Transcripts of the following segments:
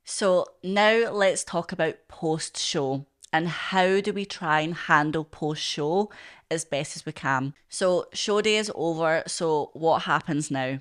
So now let's talk about post-show and how do we try and handle post-show as best as we can. So show day is over, so what happens now?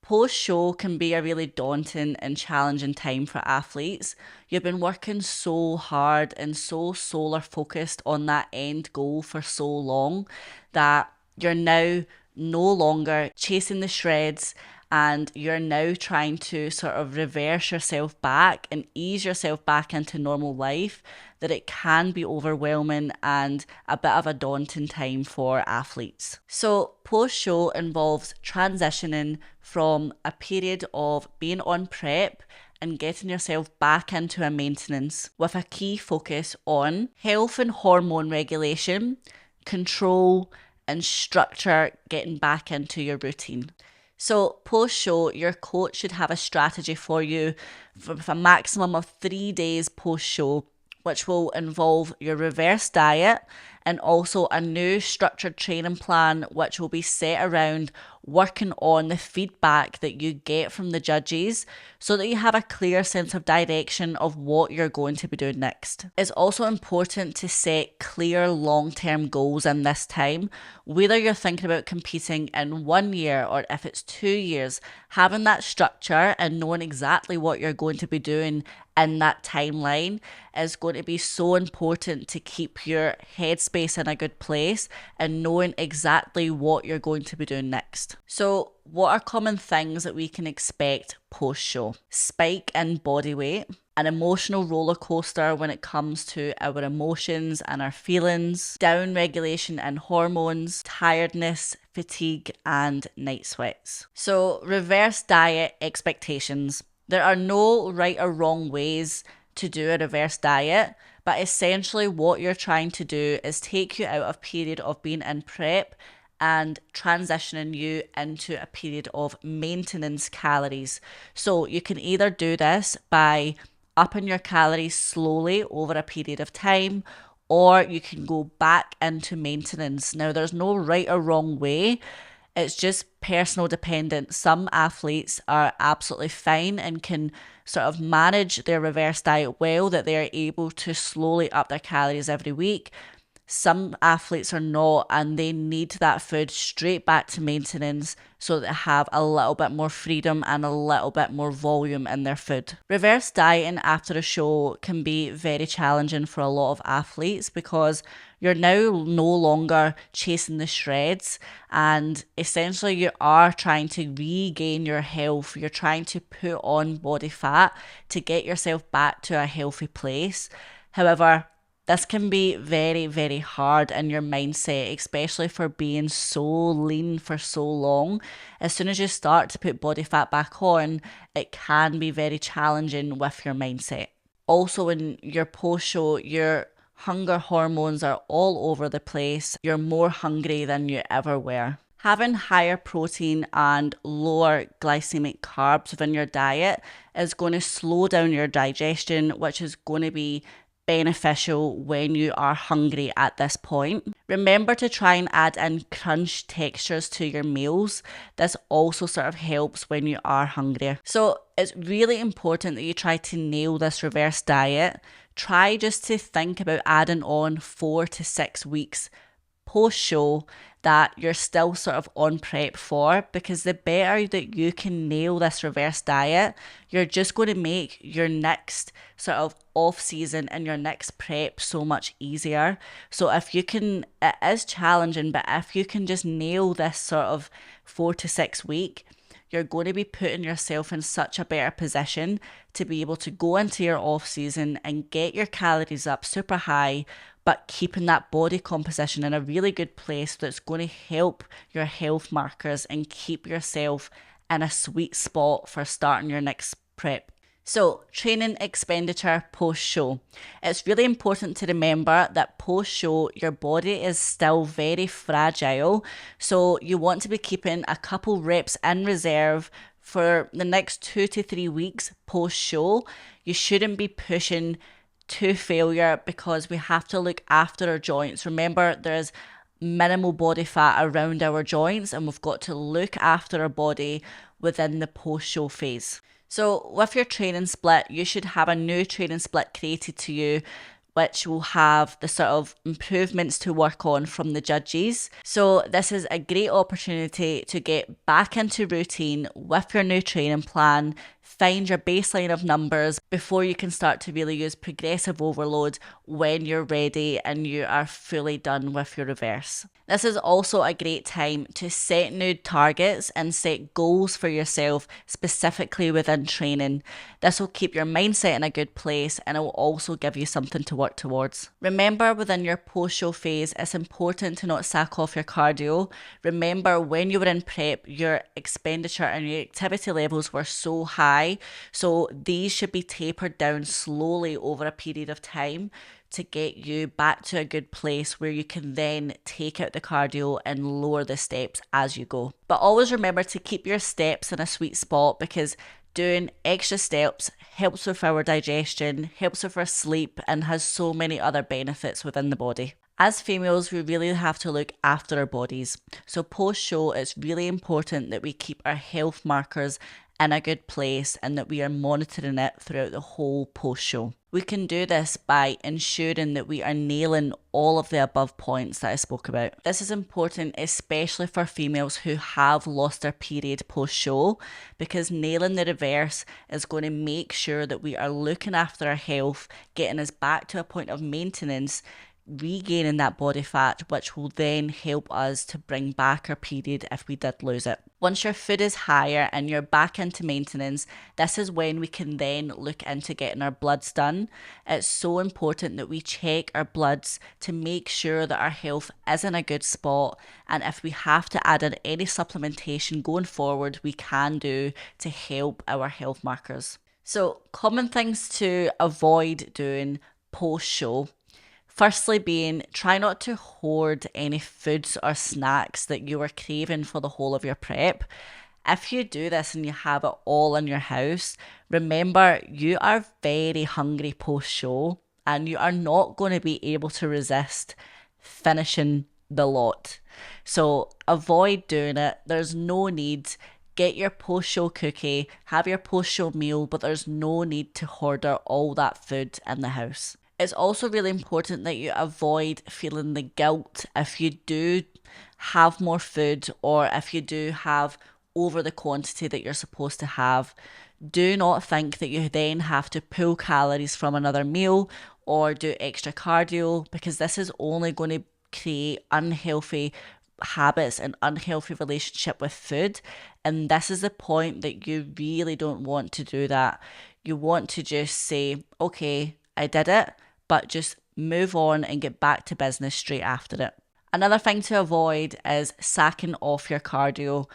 Post-show can be a really daunting and challenging time for athletes. You've been working so hard and so solar focused on that end goal for so long that you're now no longer chasing the shreds, and you're now trying to sort of reverse yourself back and ease yourself back into normal life, that it can be overwhelming and a bit of a daunting time for athletes. So post show involves transitioning from a period of being on prep and getting yourself back into a maintenance with a key focus on health and hormone regulation, control, and structure, getting back into your routine. So post show, your coach should have a strategy for you with a maximum of 3 days post show, which will involve your reverse diet and also a new structured training plan, which will be set around working on the feedback that you get from the judges so that you have a clear sense of direction of what you're going to be doing next. It's also important to set clear long-term goals in this time, whether you're thinking about competing in 1 year or if it's 2 years. Having that structure and knowing exactly what you're going to be doing in that timeline is going to be so important to keep your headspace in a good place and knowing exactly what you're going to be doing next. So what are common things that we can expect post-show? Spike in body weight, an emotional roller coaster when it comes to our emotions and our feelings, down regulation in hormones, tiredness, fatigue, and night sweats. So reverse diet expectations. There are no right or wrong ways to do a reverse diet, but essentially what you're trying to do is take you out of a period of being in prep and transitioning you into a period of maintenance calories. So you can either do this by upping your calories slowly over a period of time, or you can go back into maintenance. Now, there's no right or wrong way. It's just personal dependent. Some athletes are absolutely fine and can sort of manage their reverse diet well, that they're able to slowly up their calories every week. Some athletes are not, and they need that food straight back to maintenance so that they have a little bit more freedom and a little bit more volume in their food. Reverse dieting after a show can be very challenging for a lot of athletes because you're now no longer chasing the shreds, and essentially you are trying to regain your health. You're trying to put on body fat to get yourself back to a healthy place. However, this can be very, very hard in your mindset, especially for being so lean for so long. As soon as you start to put body fat back on, it can be very challenging with your mindset. Also, in your post-show, your hunger hormones are all over the place. You're more hungry than you ever were. Having higher protein and lower glycemic carbs within your diet is going to slow down your digestion, which is going to be beneficial when you are hungry at this point. Remember to try and add in crunch textures to your meals. This also sort of helps when you are hungry. So it's really important that you try to nail this reverse diet. Try just to think about adding on 4 to 6 weeks post-show that you're still sort of on prep for, because the better that you can nail this reverse diet, you're just going to make your next sort of off season and your next prep so much easier. So if you can, it is challenging, but if you can just nail this sort of 4 to 6 week, you're going to be putting yourself in such a better position to be able to go into your off season and get your calories up super high, but keeping that body composition in a really good place that's going to help your health markers and keep yourself in a sweet spot for starting your next prep. So, training expenditure post-show. It's really important to remember that post-show, your body is still very fragile. So, you want to be keeping a couple reps in reserve for the next 2 to 3 weeks post-show. You shouldn't be pushing to failure because we have to look after our joints. Remember, there's minimal body fat around our joints, and we've got to look after our body within the post-show phase. So with your training split, you should have a new training split created to you, which will have the sort of improvements to work on from the judges. So this is a great opportunity to get back into routine with your new training plan, find your baseline of numbers before you can start to really use progressive overload when you're ready and you are fully done with your reverse. This is also a great time to set new targets and set goals for yourself specifically within training. This will keep your mindset in a good place and it will also give you something to work towards. Remember, within your post-show phase, it's important to not sack off your cardio. Remember, when you were in prep, your expenditure and your activity levels were so high, so these should be tapered down slowly over a period of time to get you back to a good place where you can then take out the cardio and lower the steps as you go. But always remember to keep your steps in a sweet spot, because doing extra steps helps with our digestion, helps with our sleep, and has so many other benefits within the body. As females, we really have to look after our bodies. So post-show, it's really important that we keep our health markers in a good place and that we are monitoring it throughout the whole post-show. We can do this by ensuring that we are nailing all of the above points that I spoke about. This is important, especially for females who have lost their period post-show, because nailing the reverse is going to make sure that we are looking after our health, getting us back to a point of maintenance, regaining that body fat, which will then help us to bring back our period if we did lose it. Once your food is higher and you're back into maintenance, this is when we can then look into getting our bloods done. It's so important that we check our bloods to make sure that our health is in a good spot, and if we have to add in any supplementation going forward, we can do to help our health markers. So, common things to avoid doing post-show. Firstly being, try not to hoard any foods or snacks that you are craving for the whole of your prep. If you do this and you have it all in your house, remember you are very hungry post-show and you are not going to be able to resist finishing the lot. So avoid doing it. There's no need. Get your post-show cookie, have your post-show meal, but there's no need to hoard all that food in the house. It's also really important that you avoid feeling the guilt if you do have more food or if you do have over the quantity that you're supposed to have. Do not think that you then have to pull calories from another meal or do extra cardio, because this is only going to create unhealthy habits and unhealthy relationship with food. And this is the point that you really don't want to do that. You want to just say, okay, I did it, but just move on and get back to business straight after it. Another thing to avoid is sacking off your cardio.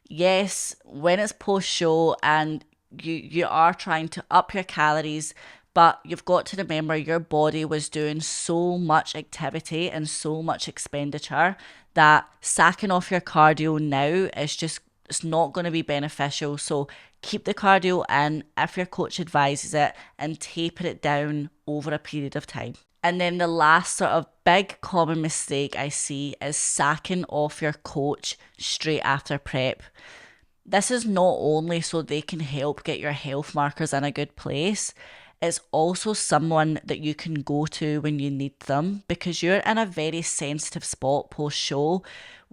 Yes, when it's post-show and you are trying to up your calories, but you've got to remember your body was doing so much activity and so much expenditure that sacking off your cardio now is just, it's not going to be beneficial. So keep the cardio in if your coach advises it and taper it down over a period of time. And then the last sort of big common mistake I see is sacking off your coach straight after prep. This is not only so they can help get your health markers in a good place, it's also someone that you can go to when you need them, because you're in a very sensitive spot post-show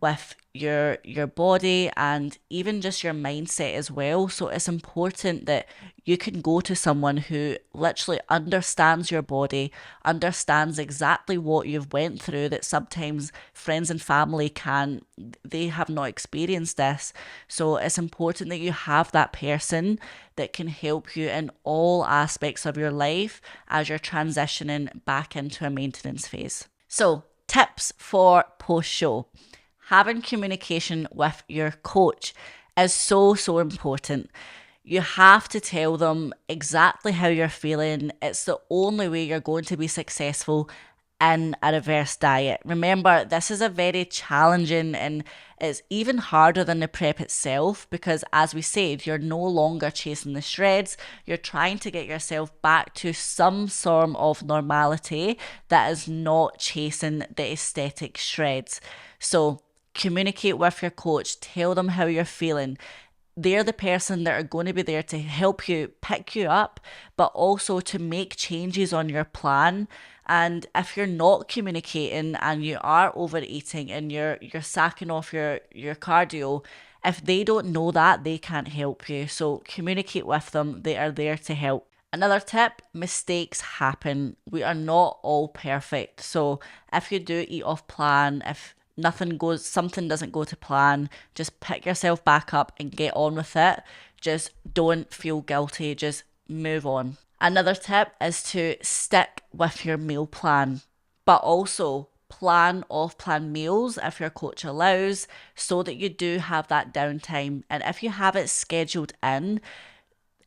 with your body and even just your mindset as well. So it's important that you can go to someone who literally understands your body, understands exactly what you've went through, that sometimes friends and family they have not experienced this. So it's important that you have that person that can help you in all aspects of your life as you're transitioning back into a maintenance phase. So tips for post-show. Having communication with your coach is so important. You have to tell them exactly how you're feeling. It's the only way you're going to be successful in a reverse diet. Remember, this is a very challenging, and it's even harder than the prep itself, because as we said, you're no longer chasing the shreds. You're trying to get yourself back to some form of normality that is not chasing the aesthetic shreds. So communicate with your coach, tell them how you're feeling. they're the person that are going to be there to help you pick you up, but also to make changes on your plan. And if you're not communicating and you are overeating and you're sacking off your cardio, if they don't know that, they can't help you. So communicate with them. They are there to help. Another tip, mistakes happen. We are not all perfect. So if you do eat off plan, if something doesn't go to plan, just pick yourself back up and get on with it. Just don't feel guilty. Just move on. Another tip is to stick with your meal plan, but also plan off-plan meals if your coach allows, so that you do have that downtime. And if you have it scheduled in,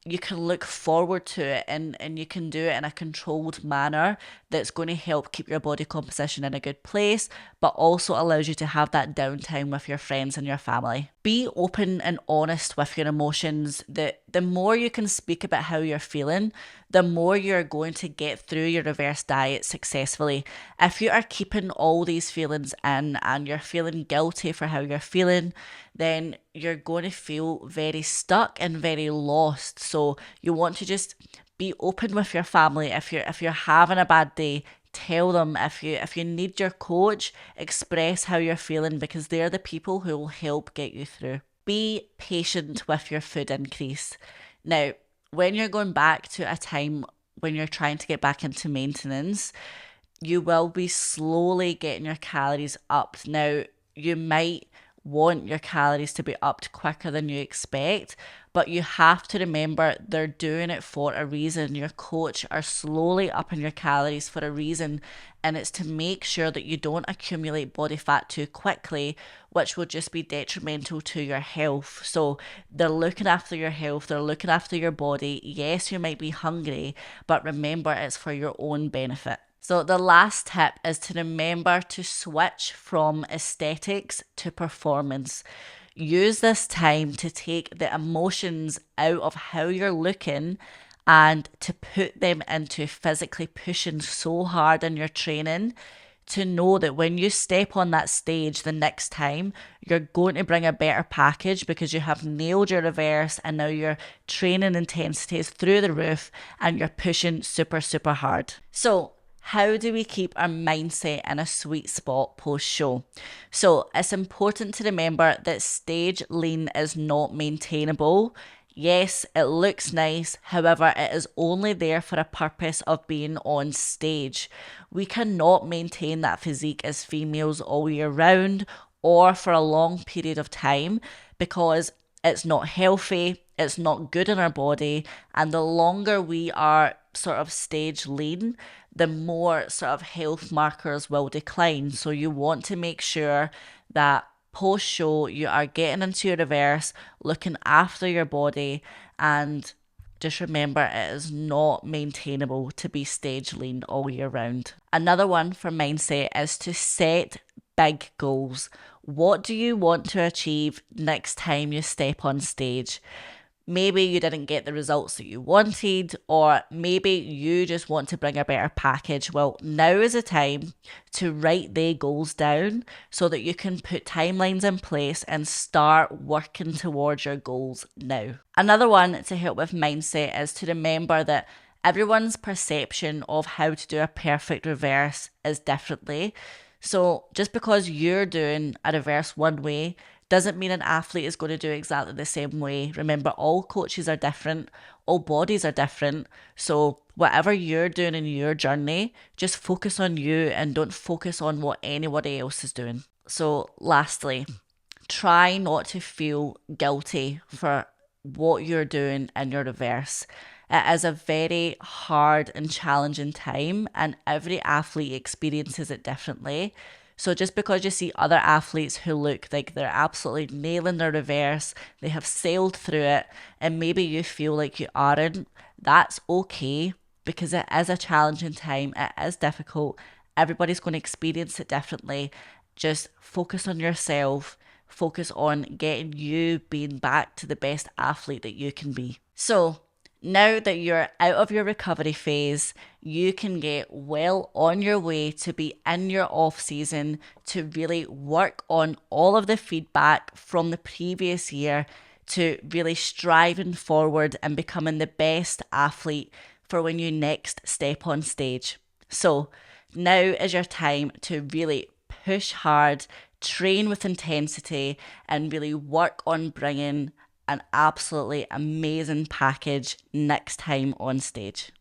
you can look forward to it, and you can do it in a controlled manner that's going to help keep your body composition in a good place, but also allows you to have that downtime with your friends and your family. Be open and honest with your emotions. The more you can speak about how you're feeling, the more you're going to get through your reverse diet successfully. If you are keeping all these feelings in and you're feeling guilty for how you're feeling, then you're going to feel very stuck and very lost. So you want to just be open with your family. If you're having a bad day, tell them. If you need your coach, express how you're feeling, because they're the people who will help get you through. Be patient with your food increase. Now, when you're going back to a time when you're trying to get back into maintenance, you will be slowly getting your calories up. Now, you might want your calories to be upped quicker than you expect, but you have to remember they're doing it for a reason. Your coach are slowly upping your calories for a reason, and it's to make sure that you don't accumulate body fat too quickly, which will just be detrimental to your health. So they're looking after your health, they're looking after your body. Yes, you might be hungry, but remember, it's for your own benefit. So the last tip is to remember to switch from aesthetics to performance. Use this time to take the emotions out of how you're looking and to put them into physically pushing so hard in your training, to know that when you step on that stage the next time, you're going to bring a better package because you have nailed your reverse and now your training intensity is through the roof and you're pushing super, super hard. So how do we keep our mindset in a sweet spot post-show? So it's important to remember that stage lean is not maintainable. Yes, it looks nice. However, it is only there for a purpose of being on stage. We cannot maintain that physique as females all year round or for a long period of time, because it's not healthy, it's not good in our body, and the longer we are sort of stage lean, the more sort of health markers will decline. So you want to make sure that post-show you are getting into your reverse, looking after your body, and just remember, it is not maintainable to be stage lean all year round. Another one for mindset is to set big goals. What do you want to achieve next time you step on stage? Maybe you didn't get the results that you wanted, or maybe you just want to bring a better package. Well, now is the time to write the goals down so that you can put timelines in place and start working towards your goals now. Another one to help with mindset is to remember that everyone's perception of how to do a perfect reverse is differently. So just because you're doing a reverse one way doesn't mean an athlete is going to do exactly the same way. Remember, all coaches are different, all bodies are different. So whatever you're doing in your journey, just focus on you and don't focus on what anybody else is doing. So lastly, try not to feel guilty for what you're doing in your reverse. It is a very hard and challenging time, and every athlete experiences it differently. So just because you see other athletes who look like they're absolutely nailing their reverse, they have sailed through it, and maybe you feel like you aren't, that's okay, because it is a challenging time, it is difficult, everybody's going to experience it differently. Just focus on yourself, focus on getting you being back to the best athlete that you can be. So now that you're out of your recovery phase, you can get well on your way to be in your off season to really work on all of the feedback from the previous year, to really striving forward and becoming the best athlete for when you next step on stage. So now is your time to really push hard, train with intensity, and really work on bringing an absolutely amazing package next time on stage.